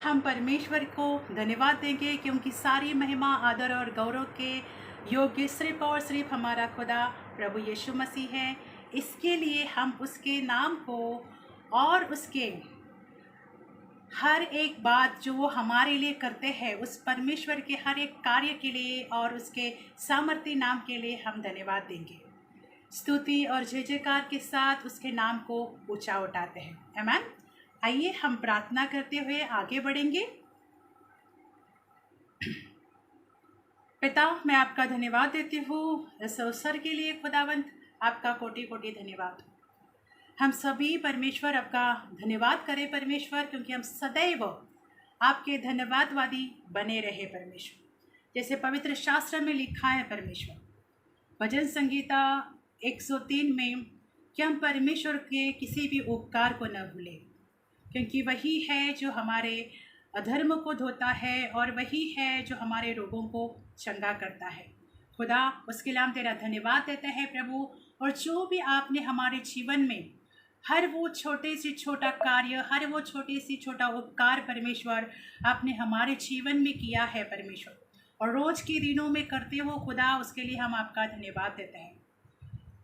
हम परमेश्वर को धन्यवाद देंगे क्योंकि सारी महिमा आदर और गौरव के योग्य सिर्फ और सिर्फ हमारा खुदा प्रभु यीशु मसीह है। इसके लिए हम उसके नाम को और उसके हर एक बात जो वो हमारे लिए करते हैं उस परमेश्वर के हर एक कार्य के लिए और उसके सामर्थ्य नाम के लिए हम धन्यवाद देंगे। स्तुति और जय जयकार के साथ उसके नाम को ऊंचा उठाते हैं। आमीन। आइए हम प्रार्थना करते हुए आगे बढ़ेंगे। पिता, मैं आपका धन्यवाद देती हूँ इस अवसर के लिए। खुदावंत, आपका कोटि कोटि धन्यवाद। हम सभी परमेश्वर आपका धन्यवाद करें परमेश्वर, क्योंकि हम सदैव आपके धन्यवादवादी बने रहे परमेश्वर। जैसे पवित्र शास्त्र में लिखा है परमेश्वर, भजन संगीता 103 में, कि हम परमेश्वर के किसी भी उपकार को न भूलें, क्योंकि वही है जो हमारे अधर्म को धोता है और वही है जो हमारे रोगों को चंगा करता है। खुदा, उसके लिए हम तेरा धन्यवाद देते हैं प्रभु। और जो भी आपने हमारे जीवन में हर वो छोटे से छोटा कार्य, हर वो छोटे से छोटा उपकार परमेश्वर आपने हमारे जीवन में किया है परमेश्वर, और रोज़ के दिनों में करते हो खुदा, उसके लिए हम आपका धन्यवाद देते हैं।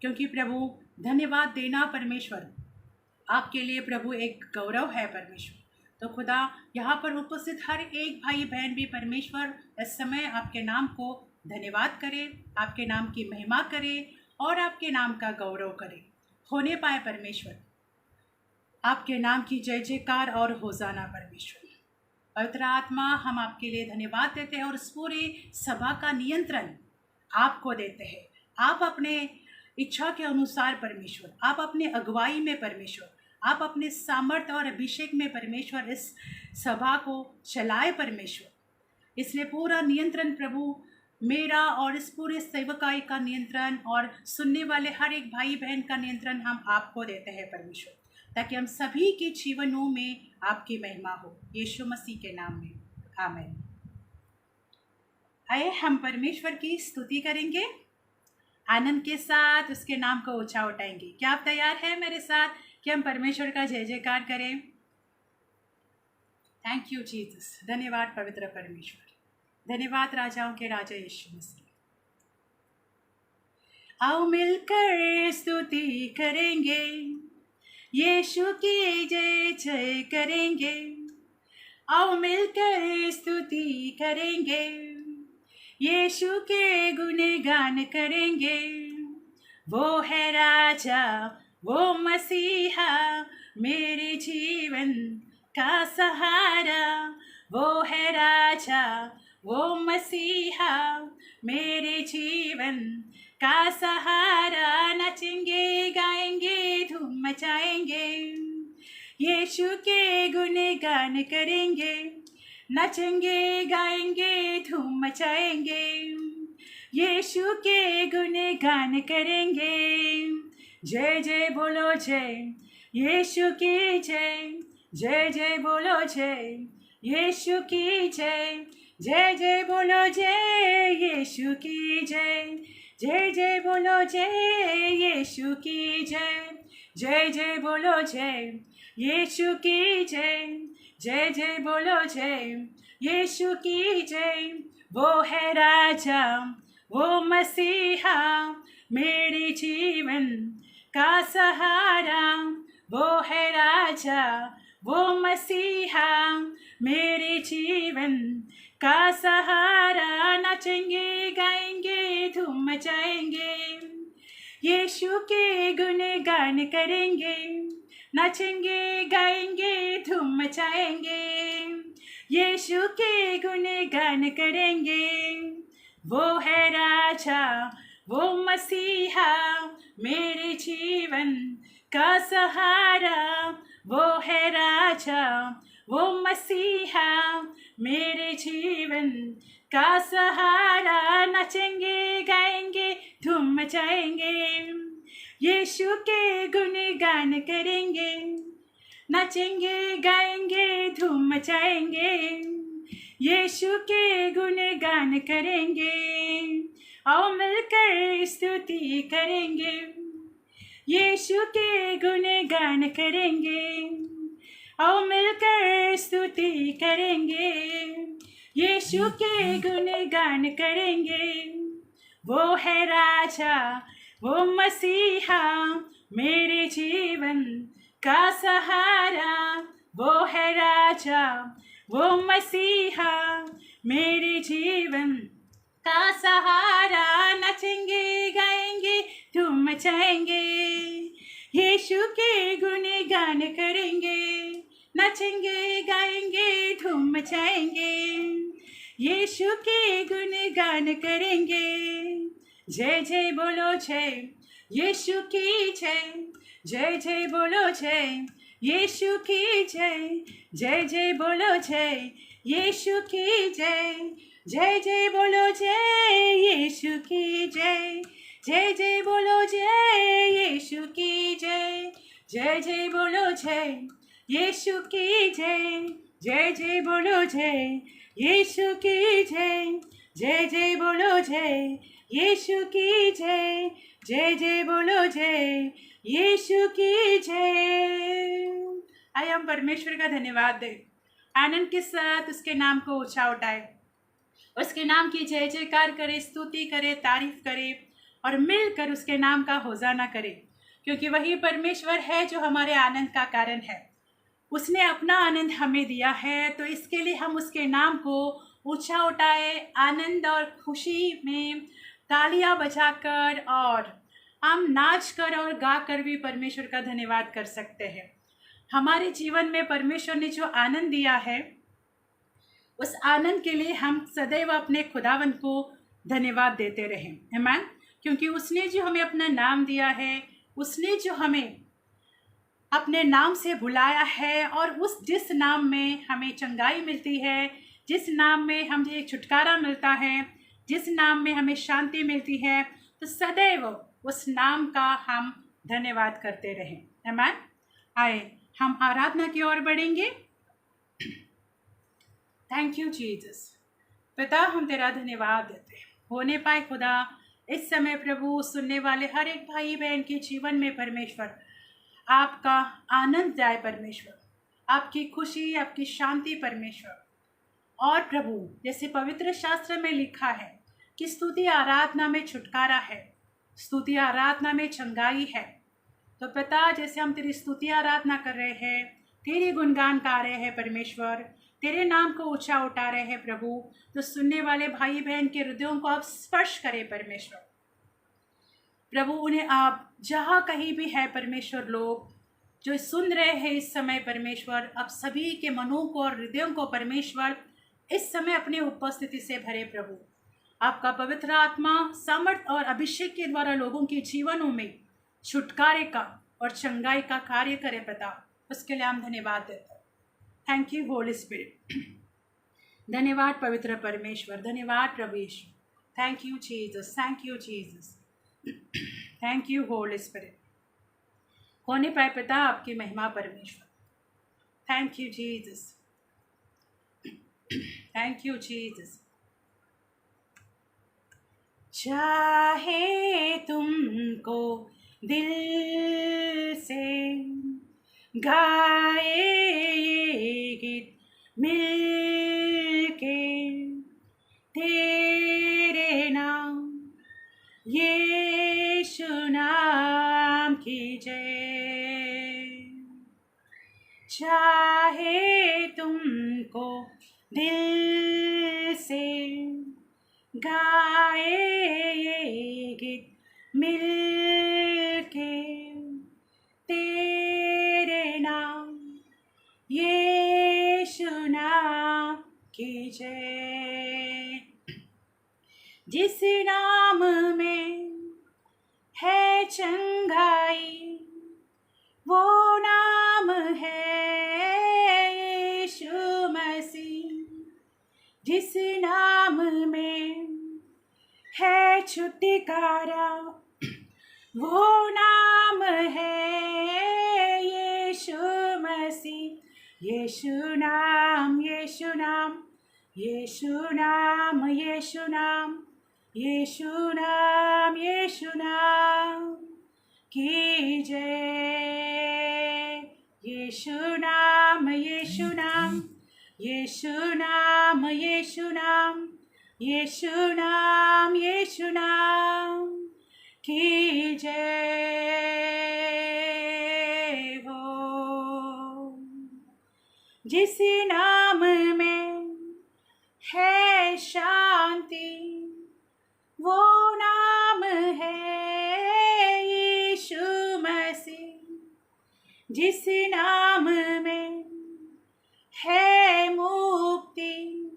क्योंकि प्रभु, धन्यवाद देना परमेश्वर आपके लिए प्रभु एक गौरव है परमेश्वर। तो खुदा, यहाँ पर उपस्थित हर एक भाई बहन भी परमेश्वर इस समय आपके नाम को धन्यवाद करे, आपके नाम की महिमा करे और आपके नाम का गौरव करे, होने पाए परमेश्वर। आपके नाम की जय जयकार और होजाना परमेश्वर। पवित्र आत्मा, हम आपके लिए धन्यवाद देते हैं और उस पूरे सभा का नियंत्रण आपको देते हैं। आप अपने इच्छा के अनुसार परमेश्वर, आप अपने अगुवाई में परमेश्वर, आप अपने सामर्थ्य और अभिषेक में परमेश्वर इस सभा को चलाए परमेश्वर। इसलिए पूरा नियंत्रण प्रभु, मेरा और इस पूरे सेवकाई का नियंत्रण और सुनने वाले हर एक भाई बहन का नियंत्रण हम आपको देते हैं परमेश्वर, ताकि हम सभी के जीवनों में आपकी महिमा हो। यीशु मसीह के नाम में आमीन। आइए हम परमेश्वर की स्तुति करेंगे, आनंद के साथ उसके नाम को ऊंचा उठाएंगे। क्या आप तैयार हैं मेरे साथ कि हम परमेश्वर का जय जयकार करें? Thank you Jesus. धन्यवाद पवित्र परमेश्वर, धन्यवाद राजाओं के राजा यीशु मसीह। आओ मिलकर स्तुति करेंगे, यीशु की जय जय करेंगे। आओ मिलकर स्तुति करेंगे, यीशु के गुणगान करेंगे। वो है राजा, वो मसीहा, मेरे जीवन का सहारा। वो है राजा, वो मसीहा, मेरे जीवन का सहारा। नचेंगे गाएंगे धूम मचाएंगे, यीशु के गुणगान करेंगे। नचेंगे गाएंगे धूम मचाएंगे, यीशु के गुणगान करेंगे। जय जय बोलो जय, यीशु की जय। जय जय बोलो जय, यीशु की जय। जय जय बोलो जय, यीशु की जय। जय जय बोलो जय, यीशु की जय। जय जय बोलो जय, यीशु की जय। जय जय बोलो जय, यीशु की जय। वो है राजा, वो मसीहा, मेरे जीवन का सहारा। वो है राजा, वो मसीहा, मेरे जीवन का सहारा। नचेंगे गाएंगे धूम मचाएंगे, यीशु के गुणगान करेंगे। नचेंगे गाएंगे धूम मचाएंगे, यीशु के गुणगान करेंगे। वो है राजा, वो मसीहा, मेरे जीवन का सहारा। वो है राजा, वो मसीहा, मेरे जीवन का सहारा। नचेंगे गाएंगे धूम मचाएंगे, यीशु के गुणगान करेंगे। नचेंगे गाएंगे धूम मचाएंगे, यीशु के गुणगान करेंगे। आओ मिलकर स्तुति करेंगे, यीशु के गुणगान करेंगे। आओ मिलकर स्तुति करेंगे, यीशु के गुणगान करेंगे। वो है राजा, वो मसीहा, मेरे जीवन का सहारा। वो है राजा, वो मसीहा, मेरे जीवन का सहारा। नचेंगे गाएंगे धूम मचाएंगे, यीशु के गुणगान करेंगे। नचेंगे गाएंगे धूम मचाएंगे, यीशु के गुणगान करेंगे। जय जय बोलो जय, यीशु की जय। जय जय बोलो जय, यीशु की जय। जय जय बोलो जय, यीशु की जय। जय जय बोलो जय, यीशु की जय। जय जय बोलो जय, यीशु की जय। जय जय बोलो जय, यीशु की जय। जय जय बोलो जय, यीशु की जय। जय जय बोलो जय, यीशु की जय। जय जय बोलो जय, यीशु की जय। आइए हम परमेश्वर का धन्यवाद दें, आनंद के साथ उसके नाम को ऊंचा उठाए, उसके नाम की जय जयकार करे, स्तुति करे, तारीफ करे और मिलकर उसके नाम का होजाना करे, क्योंकि वही परमेश्वर है जो हमारे आनंद का कारण है। उसने अपना आनंद हमें दिया है, तो इसके लिए हम उसके नाम को ऊंचा उठाए, आनंद और खुशी में तालियां बजाकर और हम नाच कर और गा कर भी परमेश्वर का धन्यवाद कर सकते हैं। हमारे जीवन में परमेश्वर ने जो आनंद दिया है, उस आनंद के लिए हम सदैव अपने खुदावन को धन्यवाद देते रहें। आमीन। क्योंकि उसने जो हमें अपना नाम दिया है, उसने जो हमें अपने नाम से बुलाया है, और जिस नाम में हमें चंगाई मिलती है, जिस नाम में हमें छुटकारा मिलता है, जिस नाम में हमें शांति मिलती है, तो सदैव उस नाम का हम धन्यवाद करते रहें। आमीन। आए हम आराधना की ओर बढ़ेंगे। Thank you Jesus. पिता, हम तेरा धन्यवाद देते हैं। होने पाए खुदा, इस समय प्रभु सुनने वाले हर एक भाई बहन के जीवन में परमेश्वर आपका आनंद जाए, परमेश्वर आपकी खुशी, आपकी शांति परमेश्वर। और प्रभु, जैसे पवित्र शास्त्र में लिखा है कि स्तुति आराधना में छुटकारा है, स्तुति आराधना में चंगाई है, तो पिता जैसे हम तेरी स्तुति आराधना कर रहे हैं, तेरे गुणगान गा रहे हैं परमेश्वर, तेरे नाम को ऊंचा उठा रहे हैं प्रभु, तो सुनने वाले भाई बहन के हृदयों को आप स्पर्श करें परमेश्वर। प्रभु, उन्हें आप जहाँ कहीं भी है परमेश्वर, लोग जो सुन रहे हैं इस समय परमेश्वर, अब सभी के मनों को और हृदयों को परमेश्वर इस समय अपनी उपस्थिति से भरे प्रभु। आपका पवित्र आत्मा सामर्थ और अभिषेक के द्वारा लोगों के जीवनों में छुटकारे का और चंगाई का कार्य करे पिता, उसके लिए हम धन्यवाद देते हैं। Thank you Holy Spirit. धन्यवाद पवित्र परमेश्वर, धन्यवाद प्रभु यीशु। Thank you Jesus, thank you Jesus, thank you Holy Spirit. होने पाए पिता आपकी महिमा परमेश्वर। Thank you Jesus, thank you Jesus. चाहे तुमको दिल से गाए ये गीत मिलके, तेरे नाम यीशु नाम की जय। चाहे तुमको दिल से गाए ये गीत मिलके, तेरे नाम यीशु नाम की जय। जिस नाम में है चंगाई, वो नाम है यीशु मसीह। जिस नाम में है छुटकारा, वो नाम है यीशु मसीह। यीशु नाम, यीशु नाम, यीशु नाम, यीशु नाम, यीशु नाम, यीशु नाम की जय। यीशु नाम नाम यीशु नाम, यीशु नाम, यीशु नाम, यीशु नाम, यीशु नाम की जय हो। जिस नाम में है शांति, वो नाम है यीशु मसीह। जिस नाम में है मुक्ति,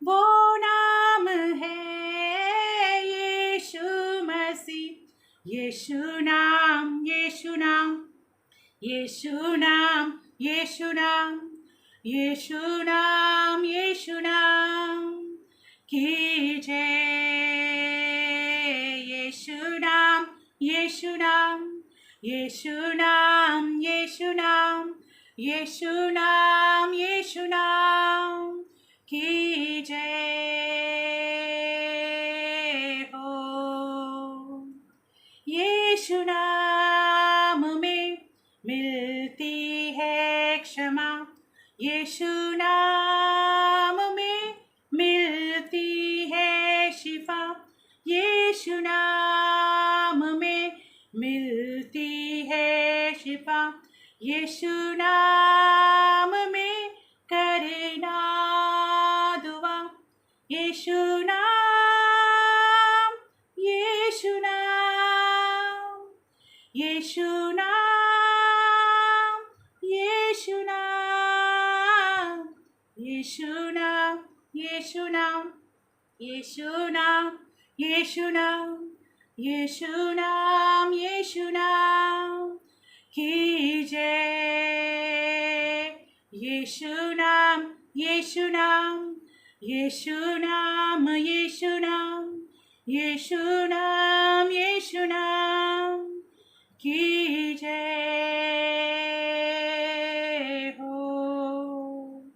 वो नाम है यीशु मसीह। यीशु नाम, यीशु नाम, यीशु नाम, यीशु नाम, यीशु नाम, यीशु नाम की जय। यीशु नाम, यीशु नाम, यीशु नाम, यीशु नाम, यीशु नाम, यीशु नाम की जय हो। यीशु नाम में मिलती है क्षमा, यीशु नाम में मिलती है शिफा, यीशु नाम में मिलती है शिफा, यीशु नाम में करना दुआ। यीशु नाम, यीशु नाम, यीशु नाम, यीशु नाम, यीशु नाम, यीशु नाम, यीशु नाम, यीशु नाम, यीशु नाम, यीशु नाम की जय। यीशु नाम, यीशु नाम, यीशु नाम, यीशु नाम, यीशु नाम, यीशु नाम की जय हो।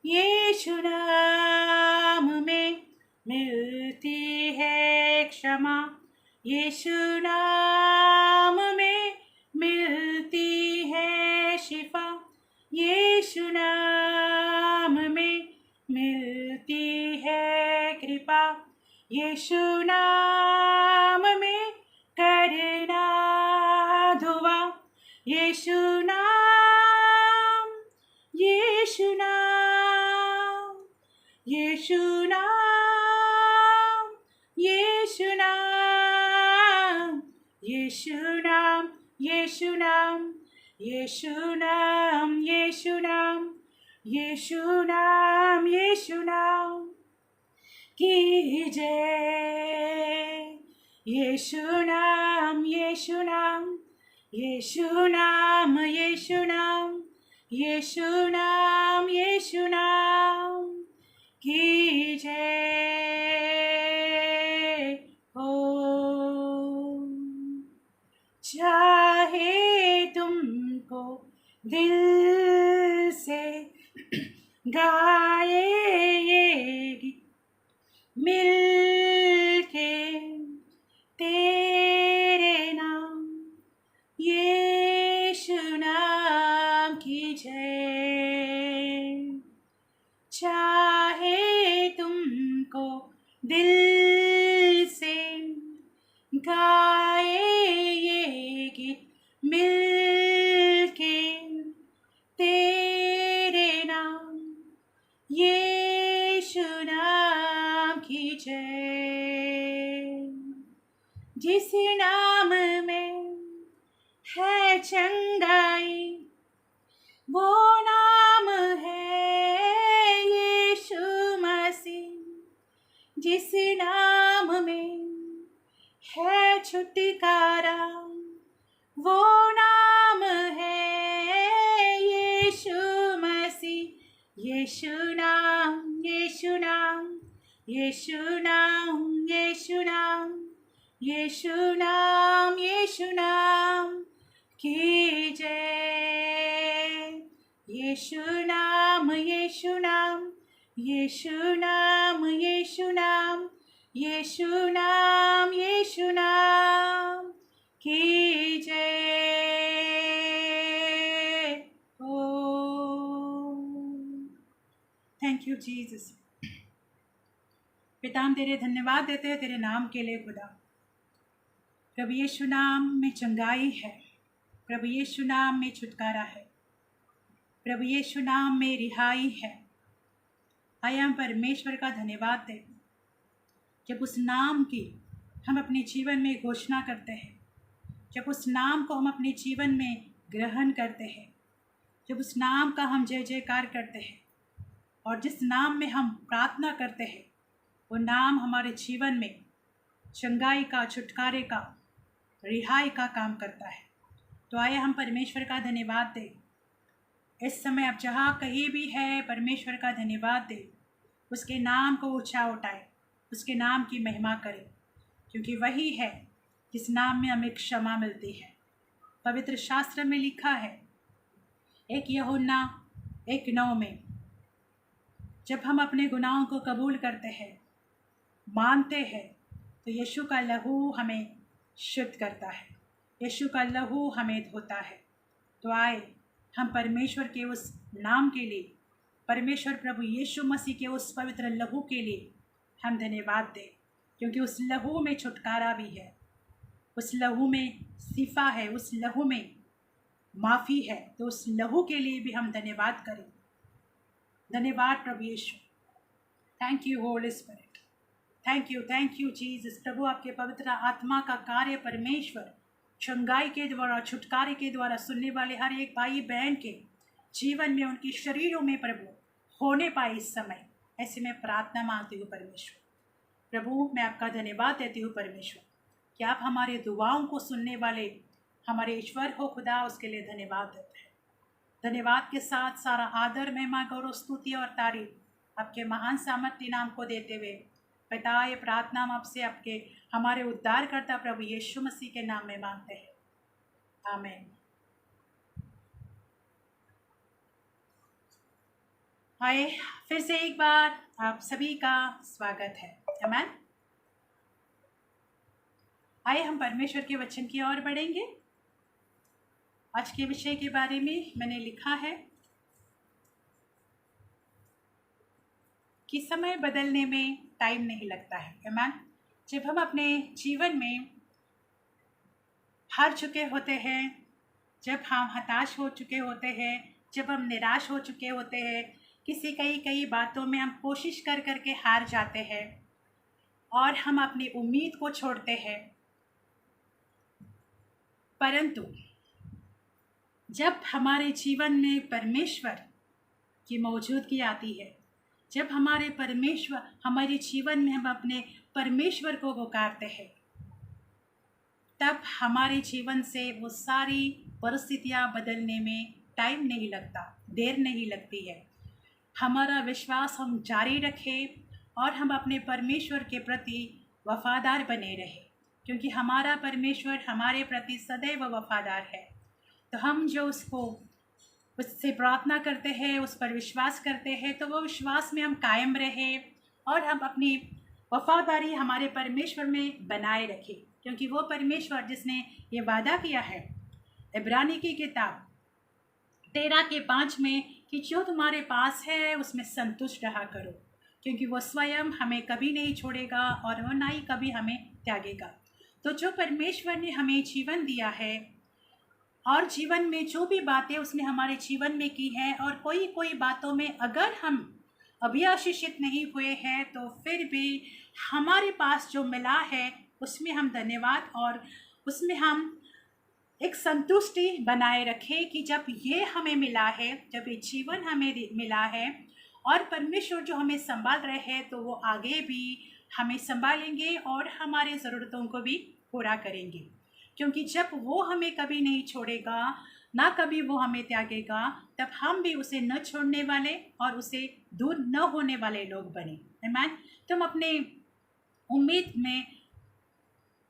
यीशु नाम में मिलती है क्षमा, यीशु नाम में मिलती है शिफा, यीशु नाम में मिलती है कृपा, यीशु नाम में करना दुआ। यीशु नाम, यीशु नाम, यीशु नाम, यीशु नाम, यीशु नाम, यीशु नाम, यीशु नाम, यीशु नाम, यीशु नाम, यीशु नाम की जय। यीशु नाम, यीशु नाम, यीशु नाम, यीशु नाम, यीशु नाम, यीशु नाम की जय हो। चाहे तुमको दिल से गाए ये गीत मिल के तेरे नाम, यीशु नाम की जय। चाहे तुमको दिल से गाए ये गीत मिल के तेरे नाम, यीशु नाम की जय। जिस नाम में है चंगाई, वो नाम है यीशु मसीह। जिस नाम में है छुटकारा, वो नाम है यीशु मसीह। यीशु नाम, यीशु नाम, यीशु नाम, यीशु नाम, यीशु नाम, यीशु नाम की जय। यीशु नाम, यीशु नाम, यीशु नाम, यीशु नाम, यीशु नाम, यीशु नाम की जय हो। Thank you Jesus. पिता हम तेरे धन्यवाद देते हैं तेरे नाम के लिए खुदा। प्रभु यीशु नाम में चंगाई है, प्रभु यीशु नाम में छुटकारा है, प्रभु यीशु नाम में रिहाई है। आए हम परमेश्वर का धन्यवाद दें जब उस नाम की हम अपने जीवन में घोषणा करते हैं, जब उस नाम को हम अपने जीवन में ग्रहण करते हैं, जब उस नाम का हम जय जयकार करते हैं और जिस नाम में हम प्रार्थना करते हैं वो नाम हमारे जीवन में चंगाई का, छुटकारे का, रिहाई का काम करता है। तो आइए हम परमेश्वर का धन्यवाद दें। इस समय आप जहाँ कहीं भी है परमेश्वर का धन्यवाद दें, उसके नाम को ऊंचा उठाएं, उसके नाम की महिमा करें, क्योंकि वही है जिस नाम में हमें क्षमा मिलती है। पवित्र शास्त्र में लिखा है 1 यूहन्ना 1:9 में, जब हम अपने गुनाहों को कबूल करते हैं, मानते हैं, तो यीशु का लहू हमें शुद्ध करता है, यीशु का लहू हमें धोता है। तो आए हम परमेश्वर के उस नाम के लिए, परमेश्वर प्रभु यीशु मसीह के उस पवित्र लहू के लिए हम धन्यवाद दें, क्योंकि उस लहू में छुटकारा भी है, उस लहू में शिफा है, उस लहू में माफ़ी है। तो उस लहू के लिए भी हम धन्यवाद करें। धन्यवाद प्रभु यीशु। Thank you Holy Spirit, thank you Jesus. प्रभु आपके पवित्र आत्मा का कार्य परमेश्वर चंगाई के द्वारा, छुटकारे के द्वारा सुनने वाले हर एक भाई बहन के जीवन में, उनकी शरीरों में प्रभु होने पाए इस समय, ऐसे मैं प्रार्थना मांगती हूँ परमेश्वर। प्रभु मैं आपका धन्यवाद देती हूँ परमेश्वर कि आप हमारे दुआओं को सुनने वाले हमारे ईश्वर हो खुदा, उसके लिए धन्यवाद देते हैं। धन्यवाद के साथ सारा आदर, महिमा, गौरव, स्तुति और तारीफ आपके महान सामर्थ्य नाम को देते हुए पिता ये प्रार्थना हम आपसे आपके हमारे उद्धारकर्ता प्रभु यीशु मसीह के नाम में मांगते हैं, आमीन। आए फिर से एक बार आप सभी का स्वागत है, आमीन। आइए हम परमेश्वर के वचन की ओर बढ़ेंगे। आज के विषय के बारे में मैंने लिखा है कि समय बदलने में टाइम नहीं लगता है, आमीन। जब हम अपने जीवन में हार चुके होते हैं, जब हम हताश हो चुके होते हैं, जब हम निराश हो चुके होते हैं, कई बातों में हम कोशिश कर करके हार जाते हैं और हम अपनी उम्मीद को छोड़ते हैं, परंतु जब हमारे जीवन में परमेश्वर की मौजूदगी आती है, जब हमारे जीवन में हम अपने परमेश्वर को पुकारते हैं, तब हमारे जीवन से वो सारी परिस्थितियाँ बदलने में टाइम नहीं लगता, देर नहीं लगती है। हमारा विश्वास हम जारी रखें और हम अपने परमेश्वर के प्रति वफादार बने रहें, क्योंकि हमारा परमेश्वर हमारे प्रति सदैव वफादार है। तो हम जो उससे प्रार्थना करते हैं, उस पर विश्वास करते हैं, तो वो विश्वास में हम कायम रहें और हम अपनी वफादारी हमारे परमेश्वर में बनाए रखें, क्योंकि वो परमेश्वर जिसने ये वादा किया है इब्रानी की किताब 13:5 में कि जो तुम्हारे पास है उसमें संतुष्ट रहा करो, क्योंकि वो स्वयं हमें कभी नहीं छोड़ेगा और वो ना ही कभी हमें त्यागेगा। तो जो परमेश्वर ने हमें जीवन दिया है और जीवन में जो भी बातें उसने हमारे जीवन में की है, और कोई बातों में अगर हम अभी आशीषित नहीं हुए हैं, तो फिर भी हमारे पास जो मिला है उसमें हम धन्यवाद और उसमें हम एक संतुष्टि बनाए रखें कि जब ये हमें मिला है, जब ये जीवन हमें मिला है और परमेश्वर जो हमें संभाल रहे हैं, तो वो आगे भी हमें संभालेंगे और हमारे ज़रूरतों को भी पूरा करेंगे, क्योंकि जब वो हमें कभी नहीं छोड़ेगा, ना कभी वो हमें त्यागेगा, तब हम भी उसे न छोड़ने वाले और उसे दूर न होने वाले लोग बने, आमीन। तो हम अपने उम्मीद में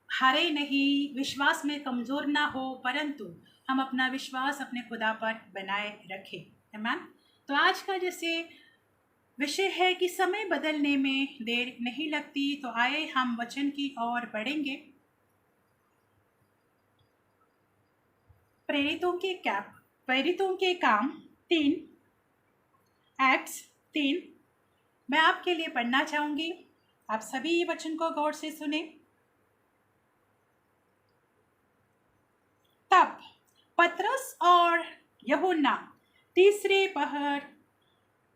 हारे नहीं, विश्वास में कमज़ोर ना हो, परंतु हम अपना विश्वास अपने खुदा पर बनाए रखें, आमीन। तो आज का जैसे विषय है कि समय बदलने में देर नहीं लगती। तो आए हम वचन की ओर बढ़ेंगे। प्रेरितों के काम 3 एक्ट्स 3 मैं आपके लिए पढ़ना चाहूँगी। आप सभी ये वचन को गौर से सुने। तब पतरस और यूहन्ना तीसरे पहर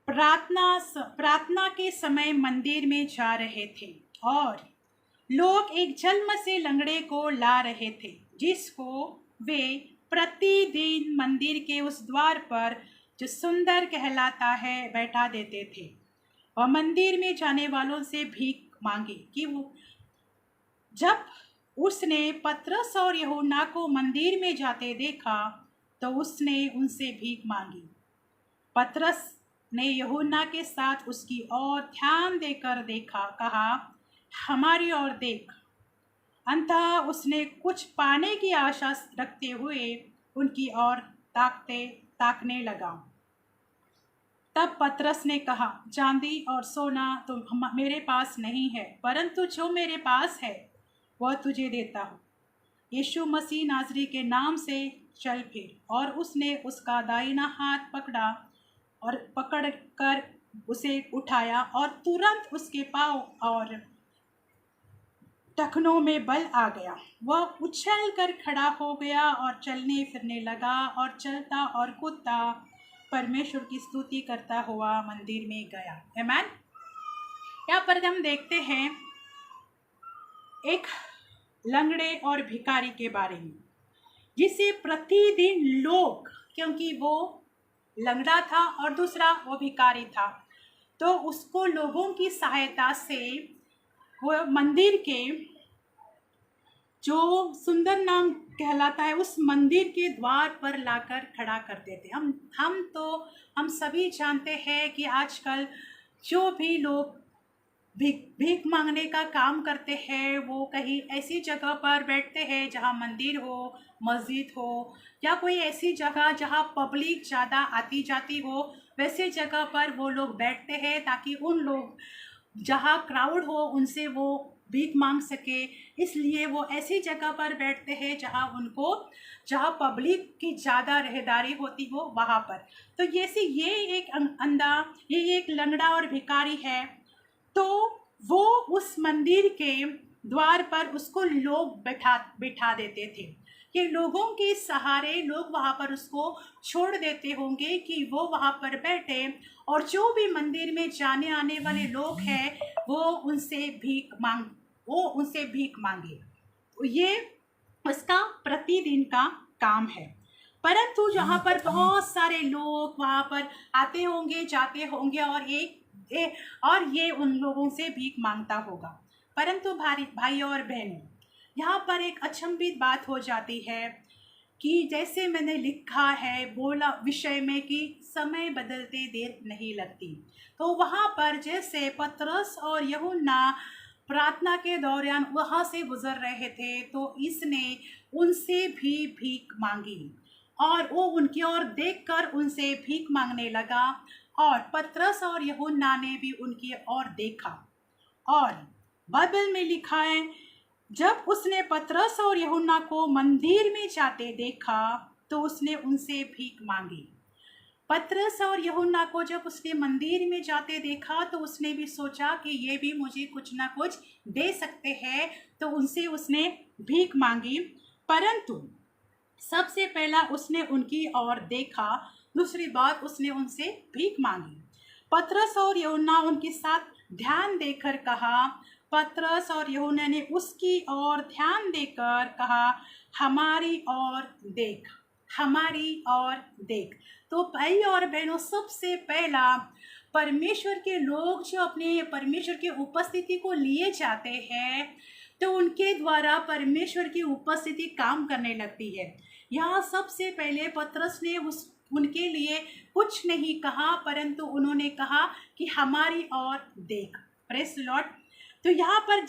प्रार्थना के समय मंदिर में जा रहे थे और लोग एक जन्म से लंगड़े को ला रहे थे, जिसको वे प्रतिदिन मंदिर के उस द्वार पर, जो सुंदर कहलाता है, बैठा देते थे और मंदिर में जाने वालों से भीख मांगी। कि वो जब उसने पतरस और यूहन्ना को मंदिर में जाते देखा तो उसने उनसे भीख मांगी। पतरस ने यूहन्ना के साथ उसकी ओर ध्यान देकर देखा, कहा, हमारी ओर देख। अंततः उसने कुछ पाने की आशा रखते हुए उनकी ओर ताकने लगा। तब पतरस ने कहा, चांदी और सोना तो मेरे पास नहीं है, परंतु जो मेरे पास है वह तुझे देता हूँ। यीशु मसीह नाज़री के नाम से चल फिर। और उसने उसका दाहिना हाथ पकड़कर उसे उठाया और तुरंत उसके पांव और टखनों में बल आ गया। वह उछल कर खड़ा हो गया और चलने फिरने लगा और चलता और कूदता परमेश्वर की स्तुति करता हुआ मंदिर में गया। आमीन। यहाँ पर हम देखते हैं एक लंगड़े और भिखारी के बारे में, जिसे प्रतिदिन लोग, क्योंकि वो लंगड़ा था और दूसरा वो भिखारी था, तो उसको लोगों की सहायता से वो मंदिर के, जो सुंदर नाम कहलाता है, उस मंदिर के द्वार पर लाकर खड़ा करते थे। हम सभी जानते हैं कि आजकल जो भी लोग भीख मांगने का काम करते हैं, वो कहीं ऐसी जगह पर बैठते हैं जहाँ मंदिर हो, मस्जिद हो, या कोई ऐसी जगह जहाँ पब्लिक ज़्यादा आती जाती हो, वैसे जगह पर वो लोग बैठते हैं ताकि उन लोग, जहाँ क्राउड हो, उनसे वो भीख मांग सके। इसलिए वो ऐसी जगह पर बैठते हैं जहाँ पब्लिक की ज़्यादा रहदारी होती हो, वहाँ पर। तो ये एक लंगड़ा और भिखारी है। तो वो उस मंदिर के द्वार पर उसको लोग बिठा देते थे कि लोगों के सहारे लोग वहाँ पर उसको छोड़ देते होंगे कि वो वहाँ पर बैठे, और जो भी मंदिर में जाने आने वाले लोग हैं वो उनसे भीख मांगे। ये उसका प्रतिदिन का काम है। परंतु जहाँ पर बहुत सारे लोग वहाँ पर आते होंगे, जाते होंगे, और ये उन लोगों से भीख मांगता होगा। परंतु भाई और बहनों, यहाँ पर एक अचंभित बात हो जाती है कि जैसे मैंने लिखा है, बोला विषय में कि समय बदलते देर नहीं लगती। तो वहाँ पर जैसे पतरस और यूहन्ना प्रार्थना के दौरान वहाँ से गुजर रहे थे, तो इसने उनसे भी भीख मांगी और वो उनकी ओर देखकर उनसे भीख मांगने लगा। और पतरस और यूहन्ना ने भी उनकी ओर देखा। और बाइबल में लिखा है, जब उसने पतरस और यूहन्ना को मंदिर में जाते देखा तो उसने उनसे भीख मांगी। पतरस और यूहन्ना को जब उसने मंदिर में जाते देखा तो उसने भी सोचा कि ये भी मुझे कुछ ना कुछ दे सकते हैं, तो उनसे उसने भीख मांगी। परंतु सबसे पहला उसने उनकी ओर देखा, दूसरी बात उसने उनसे भीख मांगी। पतरस और यूहन्ना उनके साथ ध्यान देकर कहा, पतरस और यूहन्ना ने उसकी ओर ध्यान देकर कहा, हमारी ओर देख, हमारी ओर देख। तो भाई और बहनों, सबसे पहला परमेश्वर के लोग जो अपने परमेश्वर की उपस्थिति को लिए जाते हैं, तो उनके द्वारा परमेश्वर की उपस्थिति काम करने लगती है। यहाँ सबसे पहले पतरस ने उनके लिए कुछ नहीं कहा, परंतु उन्होंने कहा कि हमारी ओर देख। Praise the Lord. तो यहाँ पर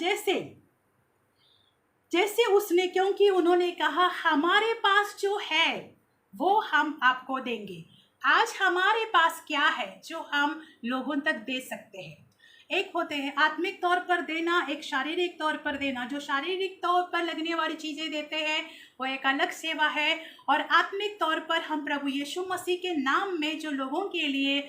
जैसे उसने, क्योंकि उन्होंने कहा हमारे पास जो है वो हम आपको देंगे। आज हमारे पास क्या है जो हम लोगों तक दे सकते हैं? एक होते हैं आत्मिक तौर पर देना, एक शारीरिक तौर पर देना। जो शारीरिक तौर पर लगने वाली चीज़ें देते हैं वो एक अलग सेवा है, और आत्मिक तौर पर हम प्रभु यीशु मसीह के नाम में जो लोगों के लिए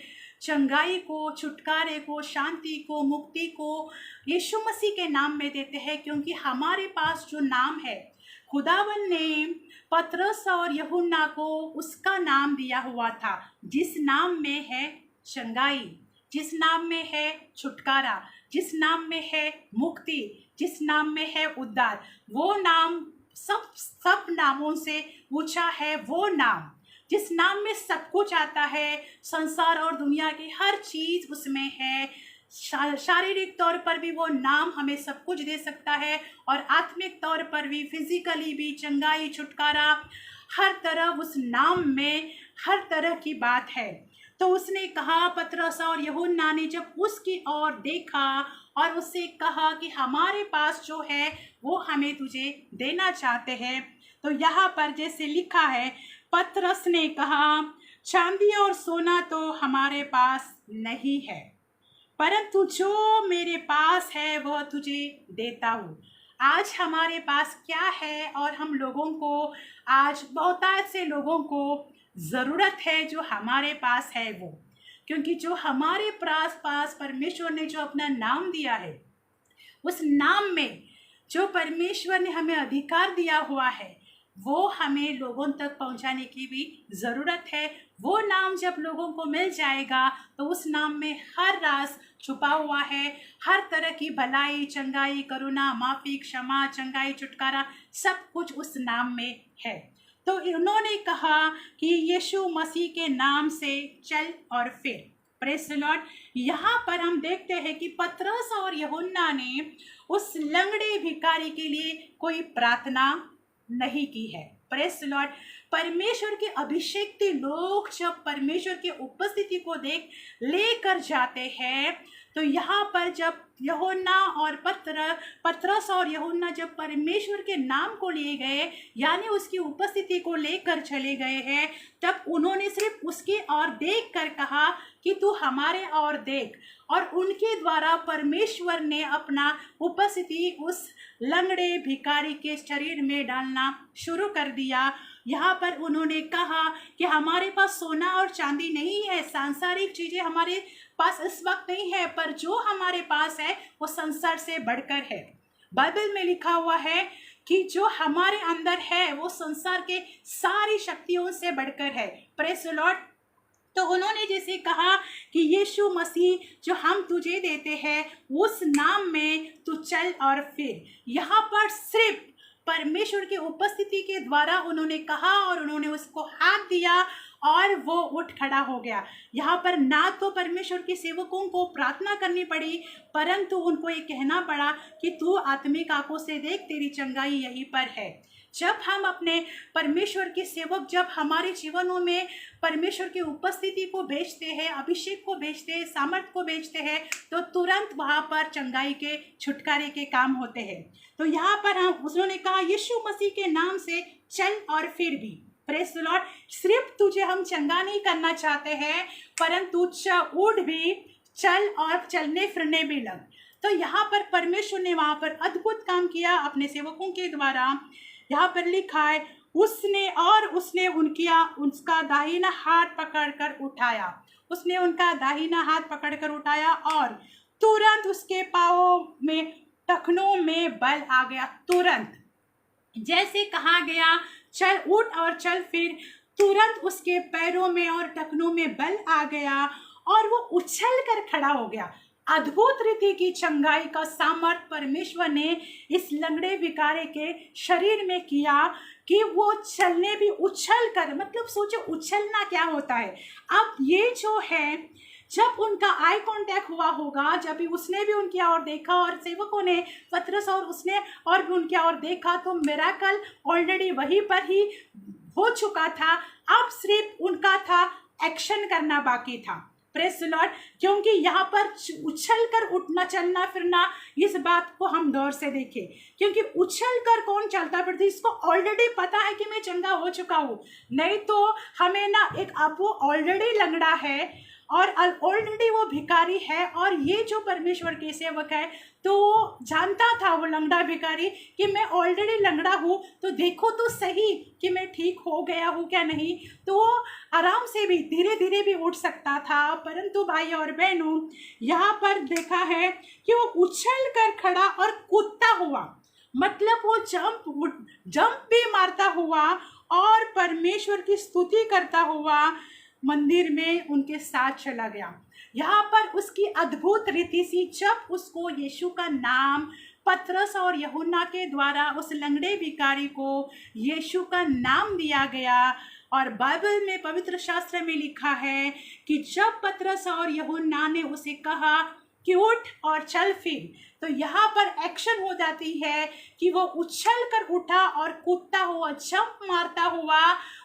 चंगाई को, छुटकारे को, शांति को, मुक्ति को यीशु मसीह के नाम में देते हैं, क्योंकि हमारे पास जो नाम है, खुदावन ने पतरस और यूहन्ना को उसका नाम दिया हुआ था, जिस नाम में है चंगाई, जिस नाम में है छुटकारा, जिस नाम में है मुक्ति, जिस नाम में है उद्धार। वो नाम सब नामों से ऊंचा है, वो नाम जिस नाम में सब कुछ आता है, संसार और दुनिया की हर चीज उसमें है। शारीरिक तौर पर भी वो नाम हमें सब कुछ दे सकता है, और आत्मिक तौर पर भी, फिजिकली भी, चंगाई, छुटकारा, हर तरह उस नाम में हर तरह की बात है। तो उसने कहा, पतरस और यूहन्ना ने जब उसकी ओर देखा और उससे कहा कि हमारे पास जो है वो हमें तुझे देना चाहते हैं। तो यहाँ पर जैसे लिखा है, पतरस ने कहा, चांदी और सोना तो हमारे पास नहीं है, परंतु जो मेरे पास है वह तुझे देता हूँ। आज हमारे पास क्या है, और हम लोगों को आज बहुतायत से लोगों को ज़रूरत है जो हमारे पास है वो, क्योंकि जो हमारे पास परमेश्वर ने जो अपना नाम दिया है, उस नाम में जो परमेश्वर ने हमें अधिकार दिया हुआ है, वो हमें लोगों तक पहुंचाने की भी ज़रूरत है। वो नाम जब लोगों को मिल जाएगा तो उस नाम में हर राज छुपा हुआ है, हर तरह की भलाई, चंगाई, करुणा, माफ़ी, क्षमा, चंगाई, छुटकारा, सब कुछ उस नाम में है। तो उन्होंने कहा कि यीशु मसीह के नाम से चल और फिर। Praise the Lord. यहाँ पर हम देखते हैं कि पतरस और यूहन्ना ने उस लंगड़े भिखारी के लिए कोई प्रार्थना नहीं की है। Praise the Lord. परमेश्वर के अभिषेक लोग जब परमेश्वर की उपस्थिति को देख लेकर जाते हैं, तो यहाँ पर जब यूहन्ना और पतरस और यूहन्ना जब परमेश्वर के नाम को लिए गए, यानी उसकी उपस्थिति को लेकर चले गए हैं, तब उन्होंने सिर्फ उसकी ओर देख कर कहा कि तू हमारे ओर देख, और उनके द्वारा परमेश्वर ने अपना उपस्थिति उस लंगड़े भिखारी के शरीर में डालना शुरू कर दिया। यहाँ पर उन्होंने कहा कि हमारे पास सोना और चांदी नहीं है, सांसारिक चीज़ें हमारे पास इस वक्त नहीं है, पर जो हमारे पास है वो संसार से बढ़कर है। बाइबल में लिखा हुआ है कि जो हमारे अंदर है वो संसार के सारी शक्तियों से बढ़कर है। Praise the Lord. तो उन्होंने जैसे कहा कि यीशु मसीह जो हम तुझे देते हैं, उस नाम में तू चल और फिर। यहाँ पर सिर्फ परमेश्वर की उपस्थिति के द्वारा उन्होंने कहा और उन्होंने उसको हाथ दिया और वो उठ खड़ा हो गया। यहाँ पर ना तो परमेश्वर के सेवकों को प्रार्थना करनी पड़ी, परंतु उनको ये कहना पड़ा कि तू आत्मिक आंखों से देख, तेरी चंगाई यहीं पर है। जब हम अपने परमेश्वर के सेवक जब हमारे जीवनों में परमेश्वर की उपस्थिति को भेजते हैं, अभिषेक को भेजते हैं, सामर्थ को भेजते हैं, तो तुरंत वहाँ पर चंगाई के, छुटकारे के काम होते हैं। तो यहाँ पर उन्होंने कहा यीशु मसीह के नाम से चल और फिर भी। Praise the Lord. सिर्फ तुझे हम चंगा नहीं करना चाहते हैं, परंतु उठ भी, चल और चलने फिरने भी लग। तो यहाँ पर परमेश्वर ने वहाँ पर अद्भुत काम किया अपने सेवकों के द्वारा। यहाँ पर लिखा है, उसने उसका दाहिना हाथ पकड़कर उठाया। उसने उनका दाहिना हाथ पकड़कर उठाया और तुरंत उसके पाँवों में, टखनों में बल आ गया। तुरंत जैसे कहा गया चल उठ और चल फिर, तुरंत उसके पैरों में और टखनों में बल आ गया और वो उछल कर खड़ा हो गया। अद्भुत रीति की चंगाई का सामर्थ परमेश्वर ने इस लंगड़े भिखारी के शरीर में किया कि वो चलने भी उछल कर, मतलब सोचो उछलना क्या होता है। अब ये जो है, जब उनका आई कांटेक्ट हुआ होगा, जब भी उसने भी उनकी ओर देखा और सेवकों ने, पतरस और उसने और भी उनकी ओर देखा, तो मिरेकल ऑलरेडी वहीं पर ही हो चुका था। अब सिर्फ उनका था एक्शन करना बाकी था। Praise the Lord. क्योंकि यहाँ पर उछल कर उठना, चलना फिरना, इस बात को हम गौर से देखें, क्योंकि उछल कर कौन चलता फिरता, इसको ऑलरेडी पता है कि मैं चंगा हो चुका हूँ। नहीं तो हमें ना, एक अब वो ऑलरेडी लंगड़ा है और ऑलरेडी वो भिखारी है, और ये जो परमेश्वर के सेवक है तो वो जानता था, वो लंगड़ा भिखारी, कि मैं ऑलरेडी लंगड़ा हूँ, तो देखो तो सही कि मैं ठीक हो गया हूँ क्या नहीं। तो वो आराम से भी धीरे धीरे भी उठ सकता था। परंतु भाई और बहनों, यहाँ पर देखा है कि वो उछल कर खड़ा और कूदता हुआ, मतलब वो जंप भी मारता हुआ और परमेश्वर की स्तुति करता हुआ मंदिर में उनके साथ चला गया। यहाँ पर उसकी अद्भुत रीति सी, जब उसको यीशु का नाम पतरस और यूहन्ना के द्वारा उस लंगड़े भिखारी को यीशु का नाम दिया गया, और बाइबल में, पवित्र शास्त्र में लिखा है कि जब पतरस और यूहन्ना ने उसे कहा कि उठ और चल फिर, तो यहाँ पर एक्शन हो जाती है कि वो उछल कर उठा और कूदता हुआ, जंप मारता हुआ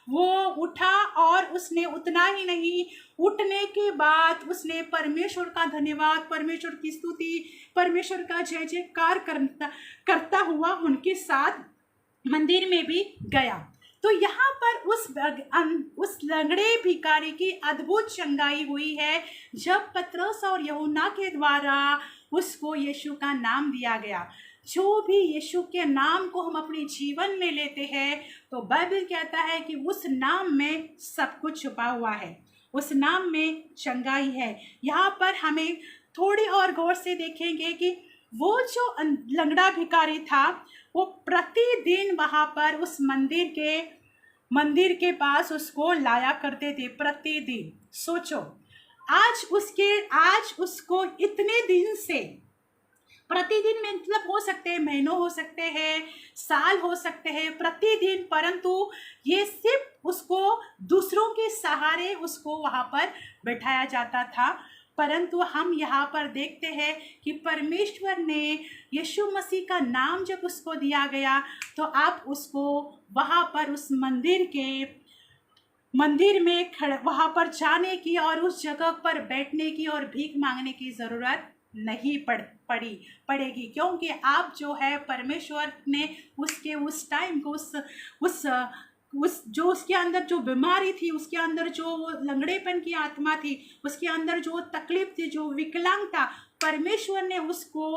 वो उठा, और उसने उतना ही नहीं, उठने के बाद उसने परमेश्वर का धन्यवाद, परमेश्वर की स्तुति, परमेश्वर का जय जयकार करता हुआ उनके साथ मंदिर में भी गया। तो यहाँ पर उस लंगड़े भिखारी की अद्भुत चंगाई हुई है, जब पतरस और यूहन्ना के द्वारा उसको यीशु का नाम दिया गया। जो भी यीशु के नाम को हम अपने जीवन में लेते हैं, तो बाइबल कहता है कि उस नाम में सब कुछ छुपा हुआ है, उस नाम में चंगाई है। यहाँ पर हमें थोड़ी और गौर से देखेंगे कि वो जो लंगड़ा भिखारी था, वो प्रतिदिन वहाँ पर उस मंदिर के पास उसको लाया करते थे, प्रतिदिन। सोचो, आज उसको इतने दिन से, प्रतिदिन में मतलब हो सकते हैं महीनों, हो सकते हैं साल, हो सकते हैं प्रतिदिन, परंतु ये सिर्फ उसको दूसरों के सहारे उसको वहाँ पर बैठाया जाता था। परंतु हम यहाँ पर देखते हैं कि परमेश्वर ने यीशु मसीह का नाम जब उसको दिया गया, तो आप उसको वहाँ पर उस मंदिर में वहाँ पर जाने की और उस जगह पर बैठने की और भीख मांगने की ज़रूरत नहीं पड़ेगी, क्योंकि आप जो है, परमेश्वर ने उसके उस टाइम को उस जो उसके अंदर जो बीमारी थी, उसके अंदर जो लंगड़ेपन की आत्मा थी, उसके अंदर जो तकलीफ थी, जो विकलांग था, परमेश्वर ने उसको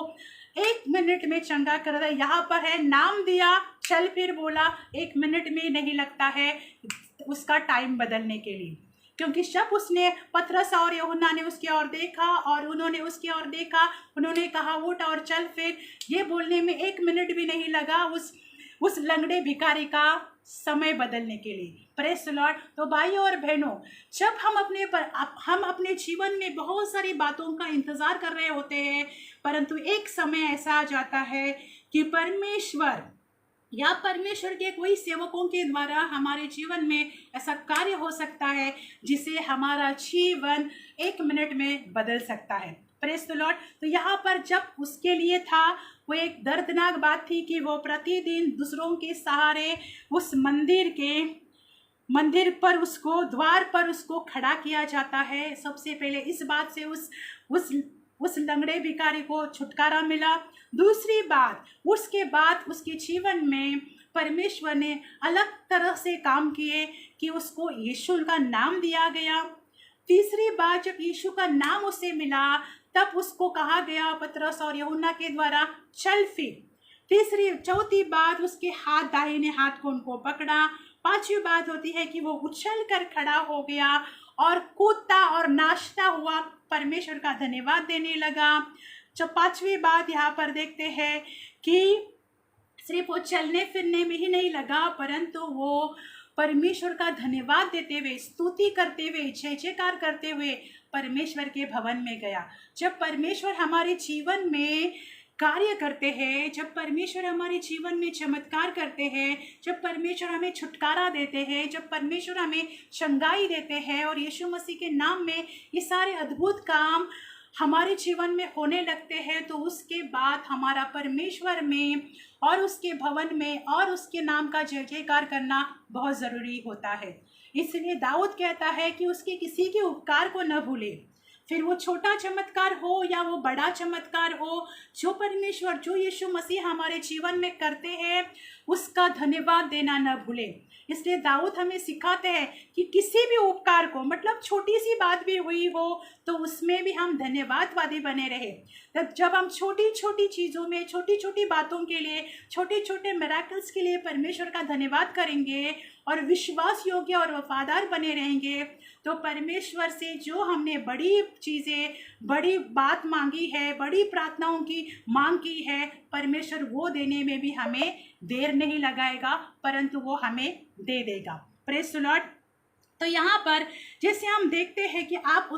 1 मिनट में चंगा कर दिया। यहाँ पर है, नाम दिया, चल फिर बोला, 1 मिनट में नहीं लगता है उसका टाइम बदलने के लिए, क्योंकि जब उसने पतरस और यूहन्ना ने उसकी ओर देखा और उन्होंने उसकी ओर देखा, उन्होंने कहा उठ और चल फिर, ये बोलने में 1 मिनट भी नहीं लगा उस लंगड़े भिखारी का समय बदलने के लिए। Praise the Lord. तो भाई और बहनों, जब हम अपने जीवन में बहुत सारी बातों का इंतज़ार कर रहे होते हैं, परंतु एक समय ऐसा आ जाता है कि परमेश्वर के कोई सेवकों के द्वारा हमारे जीवन में ऐसा कार्य हो सकता है जिसे हमारा जीवन 1 मिनट में बदल सकता है। Praise the Lord. तो यहाँ पर जब उसके लिए था, वो एक दर्दनाक बात थी कि वो प्रतिदिन दूसरों के सहारे उस मंदिर पर उसको, द्वार पर उसको खड़ा किया जाता है। सबसे पहले इस बात से उस लंगड़े भिखारी को छुटकारा मिला। दूसरी बात, उसके बाद उसके जीवन में परमेश्वर ने अलग तरह से काम किए कि उसको यीशु का नाम दिया गया। तीसरी बात, जब यीशु का नाम उसे मिला, तब उसको कहा गया पतरस और यूहन्ना के द्वारा, चल फिर। चौथी बात, उसके दाहिने हाथ को उनको पकड़ा। पांचवी बात होती है कि वो उछल कर खड़ा हो गया और कूदता और नाचता हुआ परमेश्वर का धन्यवाद देने लगा। जब पांचवी बात यहाँ पर देखते हैं कि सिर्फ वो चलने फिरने में ही नहीं लगा, परंतु वो परमेश्वर का धन्यवाद देते हुए, स्तुति करते हुए, जय जयकार करते हुए परमेश्वर के भवन में गया। जब परमेश्वर हमारे जीवन में कार्य करते हैं, जब परमेश्वर हमारे जीवन में चमत्कार करते हैं, जब परमेश्वर हमें छुटकारा देते हैं, जब परमेश्वर हमें चंगाई देते हैं और यीशु मसीह के नाम में ये सारे अद्भुत काम हमारे जीवन में होने लगते हैं, तो उसके बाद हमारा परमेश्वर में और उसके भवन में और उसके नाम का जय जयकार करना बहुत ज़रूरी होता है। इसलिए दाऊद कहता है कि उसके किसी के उपकार को न भूले, फिर वो छोटा चमत्कार हो या वो बड़ा चमत्कार हो, जो परमेश्वर, जो यीशु मसीह हमारे जीवन में करते हैं, उसका धन्यवाद देना न भूलें। इसलिए दाऊद हमें सिखाते हैं कि किसी भी उपकार को, मतलब छोटी सी बात भी हुई हो तो उसमें भी हम धन्यवादवादी बने रहे। तब जब हम छोटी छोटी चीज़ों में, छोटी छोटी बातों के लिए, छोटे छोटे मिरेकल्स के लिए परमेश्वर का धन्यवाद करेंगे और विश्वास योग्य और वफादार बने रहेंगे, तो परमेश्वर से जो हमने बड़ी चीज़ें, बड़ी बात मांगी है, बड़ी प्रार्थनाओं की मांग की है, परमेश्वर वो देने में भी हमें देर नहीं लगाएगा, परंतु वो हमें दे देगा। Praise the Lord. तो यहाँ पर जैसे हम देखते हैं कि आप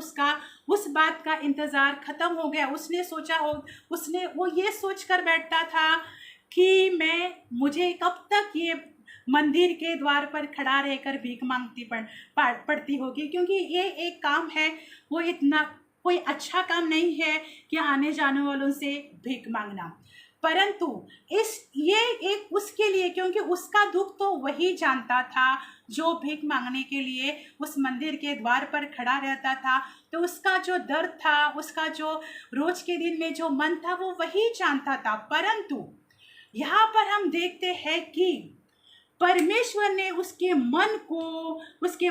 उस बात का इंतज़ार ख़त्म हो गया। उसने सोचा हो, वो ये सोच कर बैठता था कि मुझे कब तक ये मंदिर के द्वार पर खड़ा रहकर भीख मांगती पड़ती होगी, क्योंकि ये एक काम है, वो इतना कोई अच्छा काम नहीं है कि आने जाने वालों से भीख मांगना। परंतु ये एक उसके लिए, क्योंकि उसका दुख तो वही जानता था जो भीख मांगने के लिए उस मंदिर के द्वार पर खड़ा रहता था, तो उसका जो दर्द था, उसका जो रोज के दिन में जो मन था, वो वही जानता था। परंतु यहाँ पर हम देखते हैं कि परमेश्वर ने उसके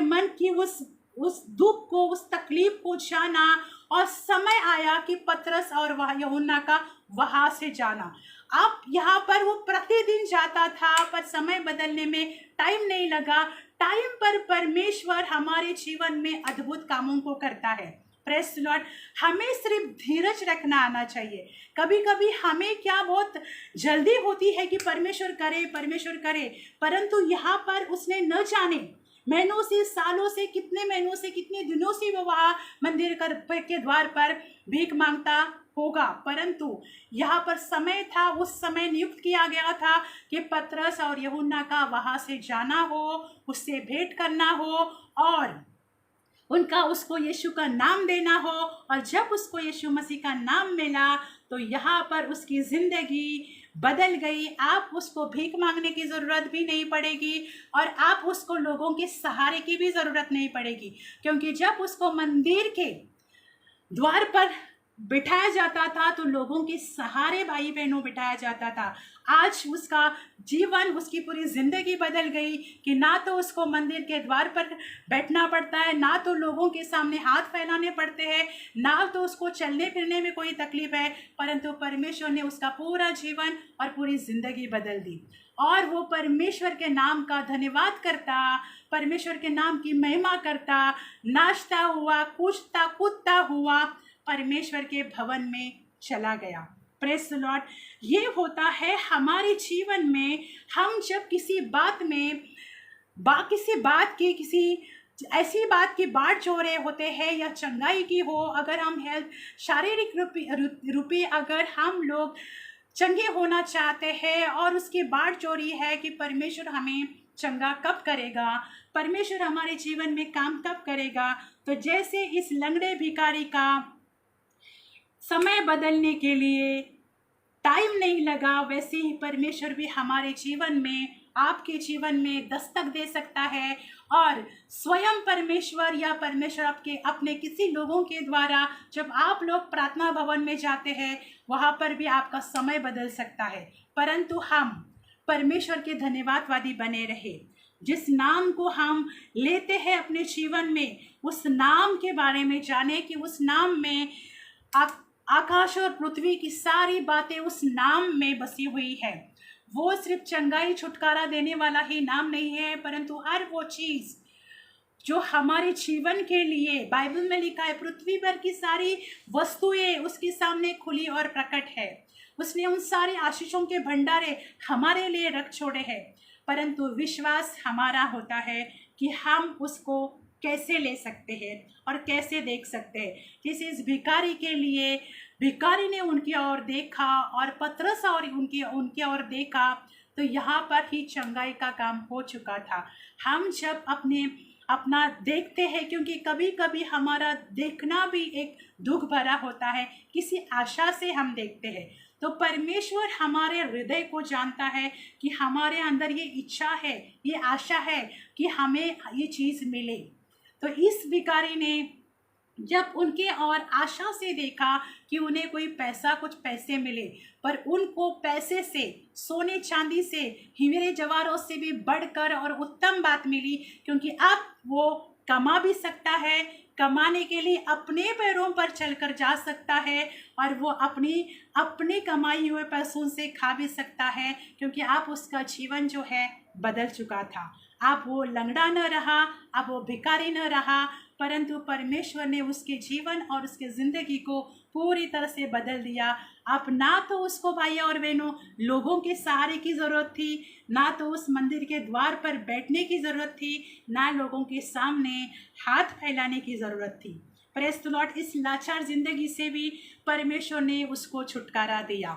मन की उस दुख को, उस तकलीफ को जाना, और समय आया कि पतरस और यूहन्ना का वहां से जाना। अब यहाँ पर वो प्रतिदिन जाता था, पर समय बदलने में टाइम नहीं लगा। टाइम पर परमेश्वर हमारे जीवन में अद्भुत कामों को करता है। Praise the Lord. हमें सिर्फ धीरज रखना आना चाहिए। कभी कभी हमें क्या बहुत जल्दी होती है कि परमेश्वर करे, परंतु यहाँ पर उसने न जाने महीनों से, सालों से, कितने महीनों से, कितने दिनों से वो वहाँ मंदिर के द्वार पर भीख मांगता होगा, परंतु यहाँ पर समय था, उस समय नियुक्त किया गया था कि पतरस और यूहन्ना का वहाँ से जाना हो, उससे भेंट करना हो और उसको यीशु का नाम देना हो। और जब उसको यीशु मसीह का नाम मिला तो यहाँ पर उसकी ज़िंदगी बदल गई। आप उसको भीख मांगने की ज़रूरत भी नहीं पड़ेगी और आप उसको लोगों के सहारे की भी ज़रूरत नहीं पड़ेगी, क्योंकि जब उसको मंदिर के द्वार पर बिठाया जाता था तो लोगों के सहारे भाई बहनों बिठाया जाता था। आज उसका जीवन, उसकी पूरी ज़िंदगी बदल गई कि ना तो उसको मंदिर के द्वार पर बैठना पड़ता है, ना तो लोगों के सामने हाथ फैलाने पड़ते हैं, ना तो उसको चलने फिरने में कोई तकलीफ है, परंतु परमेश्वर ने उसका पूरा जीवन और पूरी ज़िंदगी बदल दी। और वो परमेश्वर के नाम का धन्यवाद करता, परमेश्वर के नाम की महिमा करता, नाचता हुआ, कूदता कूदता हुआ परमेश्वर के भवन में चला गया। Praise the Lord. ये होता है हमारे जीवन में। हम जब किसी बात में किसी ऐसी बात की बाट जो रहे होते हैं या चंगाई की हो, अगर हम शारीरिक रूपी अगर हम लोग चंगे होना चाहते हैं और उसकी बाट चोरी है कि परमेश्वर हमें चंगा कब करेगा, परमेश्वर हमारे जीवन में काम कब करेगा, तो जैसे इस लंगड़े भिखारी का समय बदलने के लिए टाइम नहीं लगा, वैसे ही परमेश्वर भी हमारे जीवन में, आपके जीवन में दस्तक दे सकता है। और स्वयं परमेश्वर या परमेश्वर अपने किसी लोगों के द्वारा जब आप लोग प्रार्थना भवन में जाते हैं, वहाँ पर भी आपका समय बदल सकता है। परंतु हम परमेश्वर के धन्यवादवादी बने रहे। जिस नाम को हम लेते हैं अपने जीवन में, उस नाम के बारे में जाने कि उस नाम में आकाश और पृथ्वी की सारी बातें उस नाम में बसी हुई है। वो सिर्फ चंगाई, छुटकारा देने वाला ही नाम नहीं है, परंतु हर वो चीज़ जो हमारे जीवन के लिए बाइबल में लिखा है, पृथ्वी पर की सारी वस्तुएं उसके सामने खुली और प्रकट है। उसने उन सारे आशीषों के भंडारे हमारे लिए रख छोड़े हैं, परंतु विश्वास हमारा होता है कि हम उसको कैसे ले सकते हैं और कैसे देख सकते हैं। जैसे इस भिखारी के लिए, भिखारी ने उनकी ओर देखा और पतरस और उनकी ओर देखा, तो यहाँ पर ही चंगाई का काम हो चुका था। हम जब अपना देखते हैं, क्योंकि कभी कभी हमारा देखना भी एक दुख भरा होता है, किसी आशा से हम देखते हैं, तो परमेश्वर हमारे हृदय को जानता है कि हमारे अंदर ये इच्छा है, ये आशा है कि हमें ये चीज़ मिले। तो इस भिखारी ने जब उनके और आशा से देखा कि उन्हें कोई पैसा, कुछ पैसे मिले, पर उनको पैसे से, सोने चांदी से, हीरे जवाहरों से भी बढ़कर और उत्तम बात मिली, क्योंकि अब वो कमा भी सकता है, कमाने के लिए अपने पैरों पर चलकर जा सकता है, और वो अपनी कमाई हुए पैसों से खा भी सकता है, क्योंकि अब उसका जीवन जो है बदल चुका था। अब वो लंगड़ा न रहा, अब वो भिखारी न रहा, परंतु परमेश्वर ने उसके जीवन और उसके ज़िंदगी को पूरी तरह से बदल दिया। अब ना तो उसको भाई और बहनों लोगों के सहारे की ज़रूरत थी, ना तो उस मंदिर के द्वार पर बैठने की ज़रूरत थी, ना लोगों के सामने हाथ फैलाने की ज़रूरत थी। प्रेज़ द लॉर्ड, इस लाचार ज़िंदगी से भी परमेश्वर ने उसको छुटकारा दिया।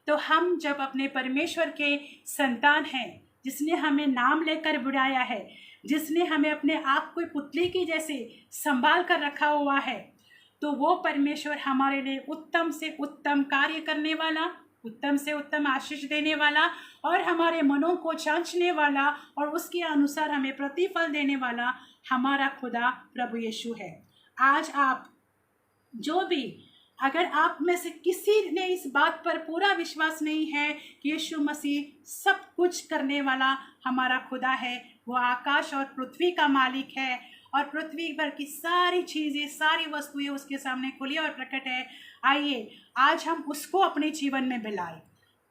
तो हम जब अपने परमेश्वर के संतान हैं, जिसने हमें नाम लेकर बुलाया है, जिसने हमें अपने आप को पुतले की जैसे संभाल कर रखा हुआ है, तो वो परमेश्वर हमारे लिए उत्तम से उत्तम कार्य करने वाला, उत्तम से उत्तम आशीष देने वाला, और हमारे मनों को जांचने वाला, और उसके अनुसार हमें प्रतिफल देने वाला हमारा खुदा प्रभु यीशु है। आज आप जो भी, अगर आप में से किसी ने इस बात पर पूरा विश्वास नहीं है कि यीशु मसीह सब कुछ करने वाला हमारा खुदा है, वो आकाश और पृथ्वी का मालिक है, और पृथ्वी पर की सारी चीज़ें, सारी वस्तुएं उसके सामने खुली और प्रकट है, आइए आज हम उसको अपने जीवन में मिलाएं।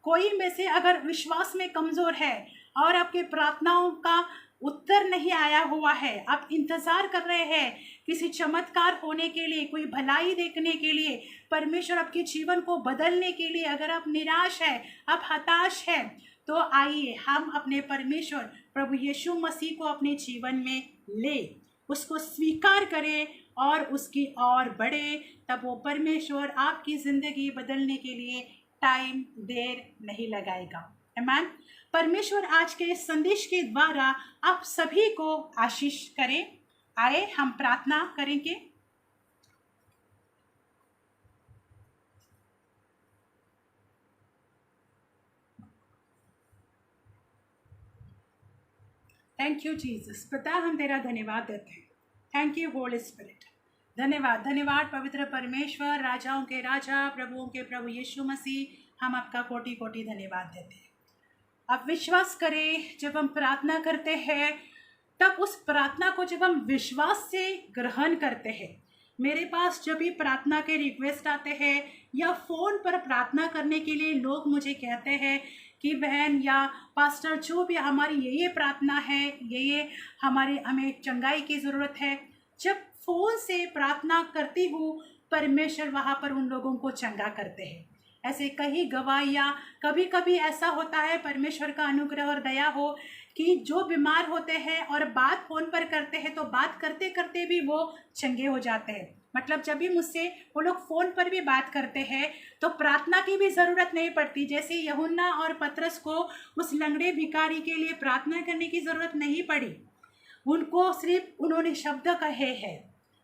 कोई में से अगर विश्वास में कमज़ोर है और आपके प्रार्थनाओं का उत्तर नहीं आया हुआ है, आप इंतज़ार कर रहे हैं किसी चमत्कार होने के लिए, कोई भलाई देखने के लिए, परमेश्वर आपके जीवन को बदलने के लिए, अगर आप निराश है, आप हताश है, तो आइए हम अपने परमेश्वर प्रभु यीशु मसीह को अपने जीवन में ले, उसको स्वीकार करें और उसकी ओर बढ़े। तब वो परमेश्वर आपकी ज़िंदगी बदलने के लिए टाइम, देर नहीं लगाएगा। आमीन। परमेश्वर आज के इस संदेश के द्वारा आप सभी को आशीष करें। आए हम प्रार्थना करेंगे। Thank you Jesus. पिता, हम तेरा धन्यवाद देते हैं। Thank you Holy Spirit. धन्यवाद, धन्यवाद पवित्र परमेश्वर, राजाओं के राजा, प्रभुओं के प्रभु यीशु मसीह, हम आपका कोटि कोटि धन्यवाद देते हैं। आप विश्वास करें, जब हम प्रार्थना करते हैं तब उस प्रार्थना को जब हम विश्वास से ग्रहण करते हैं, मेरे पास जब भी प्रार्थना के रिक्वेस्ट आते हैं या फ़ोन पर प्रार्थना करने के लिए लोग मुझे कहते हैं कि बहन या पास्टर, जो भी हमारी ये प्रार्थना है, ये हमें चंगाई की ज़रूरत है, जब फ़ोन से प्रार्थना करती हूँ, परमेश्वर वहाँ पर उन लोगों को चंगा करते हैं। ऐसे कई गवाहियाँ, कभी कभी ऐसा होता है परमेश्वर का अनुग्रह और दया हो कि जो बीमार होते हैं और बात फ़ोन पर करते हैं, तो बात करते करते भी वो चंगे हो जाते हैं। मतलब जब भी मुझसे वो लोग फ़ोन पर भी बात करते हैं तो प्रार्थना की भी ज़रूरत नहीं पड़ती। जैसे यूहन्ना और पतरस को उस लंगड़े भिखारी के लिए प्रार्थना करने की ज़रूरत नहीं पड़ी, उनको सिर्फ उन्होंने शब्द कहे हैं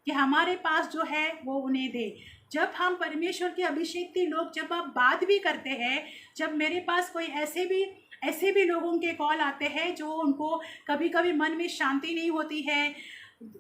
कि हमारे पास जो है वो उन्हें दे। जब हम परमेश्वर के अभिषेकी लोग, जब आप बात भी करते हैं, जब मेरे पास कोई ऐसे भी लोगों के कॉल आते हैं जो उनको कभी कभी मन में शांति नहीं होती है,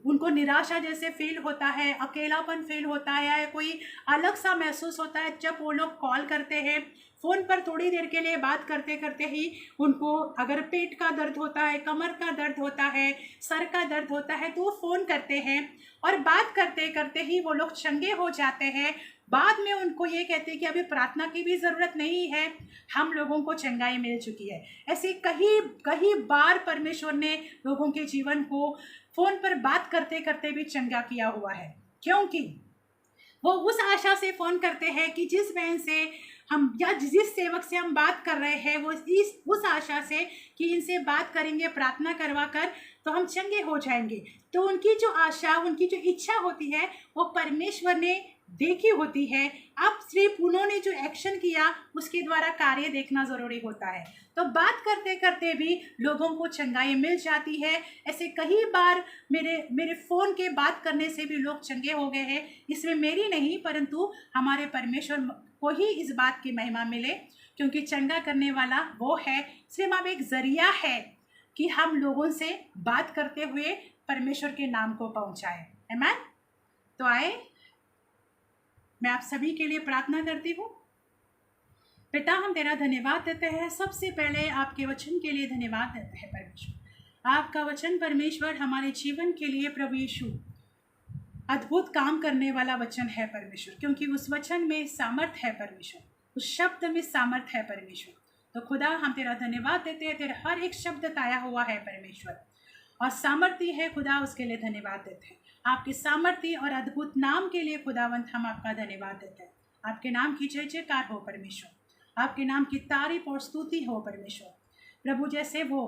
उनको निराशा जैसे फील होता है, अकेलापन फील होता है, कोई अलग सा महसूस होता है, जब वो लोग कॉल करते हैं, फ़ोन पर थोड़ी देर के लिए बात करते करते ही उनको अगर पेट का दर्द होता है, कमर का दर्द होता है, सर का दर्द होता है, तो वो फ़ोन करते हैं और बात करते करते ही वो लोग चंगे हो जाते हैं। बाद में उनको ये कहते हैं कि अभी प्रार्थना की भी ज़रूरत नहीं है, हम लोगों को चंगाई मिल चुकी है। ऐसे कई बार परमेश्वर ने लोगों के जीवन को फ़ोन पर बात करते करते भी चंगा किया हुआ है, क्योंकि वो उस आशा से फ़ोन करते हैं कि जिस बहन से हम या जिस सेवक से हम बात कर रहे हैं, वो उस आशा से कि इनसे बात करेंगे प्रार्थना करवा कर तो हम चंगे हो जाएंगे। तो उनकी जो आशा, उनकी जो इच्छा होती है, वो परमेश्वर ने देखी होती है। अब सिर्फ उन्होंने जो एक्शन किया उसके द्वारा कार्य देखना ज़रूरी होता है। तो बात करते करते भी लोगों को चंगाई मिल जाती है। ऐसे कई बार मेरे फ़ोन के बात करने से भी लोग चंगे हो गए हैं। इसमें मेरी नहीं, परंतु हमारे परमेश्वर को ही इस बात की महिमा मिले, क्योंकि चंगा करने वाला वो है। सिर्फ अब एक ज़रिया है कि हम लोगों से बात करते हुए परमेश्वर के नाम को पहुँचाएं। आमीन। तो आए मैं आप सभी के लिए प्रार्थना करती हूँ। पिता, हम तेरा धन्यवाद देते हैं। सबसे पहले आपके वचन के लिए धन्यवाद देते हैं परमेश्वर। आपका वचन परमेश्वर हमारे जीवन के लिए प्रभु यीशु अद्भुत काम करने वाला वचन है परमेश्वर, क्योंकि उस वचन में सामर्थ है परमेश्वर, उस शब्द में सामर्थ है परमेश्वर। तो खुदा, हम तेरा धन्यवाद देते हैं। तेरा हर एक शब्द ताया हुआ है परमेश्वर और सामर्थ्य है खुदा, उसके लिए धन्यवाद देते हैं। आपके सामर्थ्य और अद्भुत नाम के लिए खुदावंत हम आपका धन्यवाद देते हैं। आपके नाम की जय जयकार हो परमेश्वर, आपके नाम की तारीफ और स्तुति हो परमेश्वर। प्रभु, जैसे वो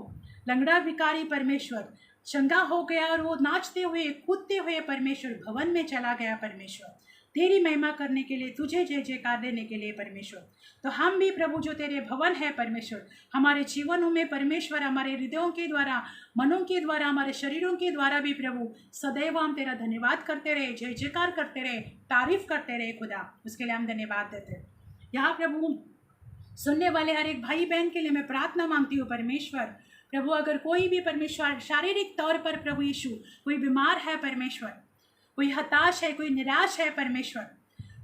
लंगड़ा भिखारी परमेश्वर चंगा हो गया और वो नाचते हुए कूदते हुए परमेश्वर भवन में चला गया परमेश्वर, तेरी महिमा करने के लिए, तुझे जय जयकार देने के लिए परमेश्वर। तो हम भी प्रभु जो तेरे भवन है परमेश्वर, हमारे जीवनों में परमेश्वर, हमारे हृदयों के द्वारा, मनों के द्वारा, हमारे शरीरों के द्वारा भी प्रभु सदैव हम तेरा धन्यवाद करते रहे, जय जयकार करते रहे, तारीफ करते रहे खुदा, उसके लिए हम धन्यवाद देते हैं। यहाँ प्रभु सुनने वाले हर एक भाई बहन के लिए मैं प्रार्थना मांगती हूँ परमेश्वर। प्रभु, अगर कोई भी परमेश्वर शारीरिक तौर पर प्रभु यीशु कोई बीमार है परमेश्वर, कोई हताश है, कोई निराश है परमेश्वर,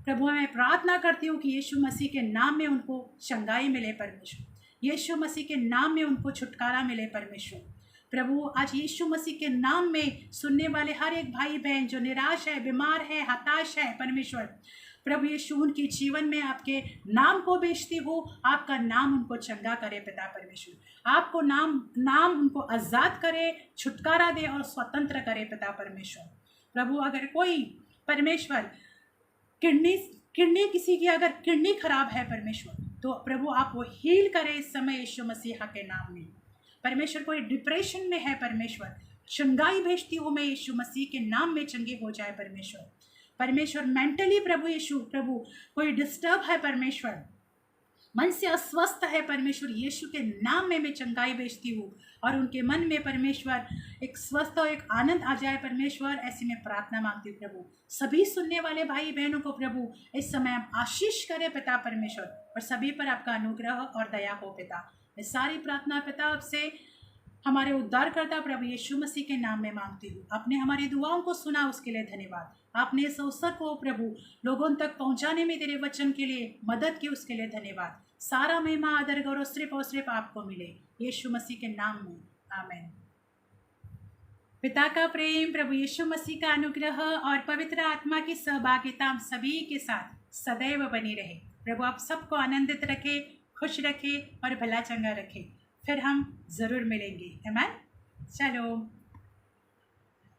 प्रभु मैं प्रार्थना करती हूँ कि यीशु मसीह के नाम में उनको चंगाई मिले परमेश्वर, यीशु मसीह के नाम में उनको छुटकारा मिले परमेश्वर। प्रभु, आज यीशु मसीह के नाम में सुनने वाले हर एक भाई बहन जो निराश है, बीमार है, हताश है परमेश्वर, प्रभु यीशु उनके जीवन में आपके नाम को भेजती हो, आपका नाम उनको चंगा करे पिता परमेश्वर, आपको नाम उनको आज़ाद करे, छुटकारा दे और स्वतंत्र करे पिता परमेश्वर। प्रभु, अगर कोई परमेश्वर किडनी किसी की अगर किडनी खराब है परमेश्वर, तो प्रभु आप वो हील करे इस समय यीशु मसीहा के नाम में। परमेश्वर, कोई डिप्रेशन में है परमेश्वर, चंगाई भेजती हूँ मैं यीशु मसीह के नाम में, चंगे हो जाए परमेश्वर। परमेश्वर मेंटली प्रभु यीशु प्रभु कोई डिस्टर्ब है परमेश्वर, मन से अस्वस्थ है परमेश्वर, यीशु के नाम में मैं चंगाई भेजती हूँ और उनके मन में परमेश्वर एक स्वस्थ और एक आनंद आ जाए परमेश्वर। ऐसी मैं प्रार्थना मांगती हूँ प्रभु। सभी सुनने वाले भाई बहनों को प्रभु इस समय आप आशीष करें पिता परमेश्वर, और सभी पर आपका अनुग्रह और दया हो पिता। मैं सारी प्रार्थना पिता आपसे हमारे उद्धारकर्ता प्रभु यीशु मसीह के नाम में मांगती हूँ। आपने हमारी दुआओं को सुना, उसके लिए धन्यवाद। आपने इस अवसर को प्रभु लोगों तक पहुंचाने में तेरे वचन के लिए मदद की, उसके लिए धन्यवाद। सारा महिमा आदर गौरव सिर्फ और सिर्फ आपको मिले, यीशु मसीह के नाम में, आमीन। पिता का प्रेम, प्रभु यीशु मसीह का अनुग्रह और पवित्र आत्मा की सहभागिता हम सभी के साथ सदैव बनी रहे। प्रभु आप सबको आनंदित रखे, खुश रखे और भला चंगा रखे। फिर हम ज़रूर मिलेंगे। आमीन। चलो।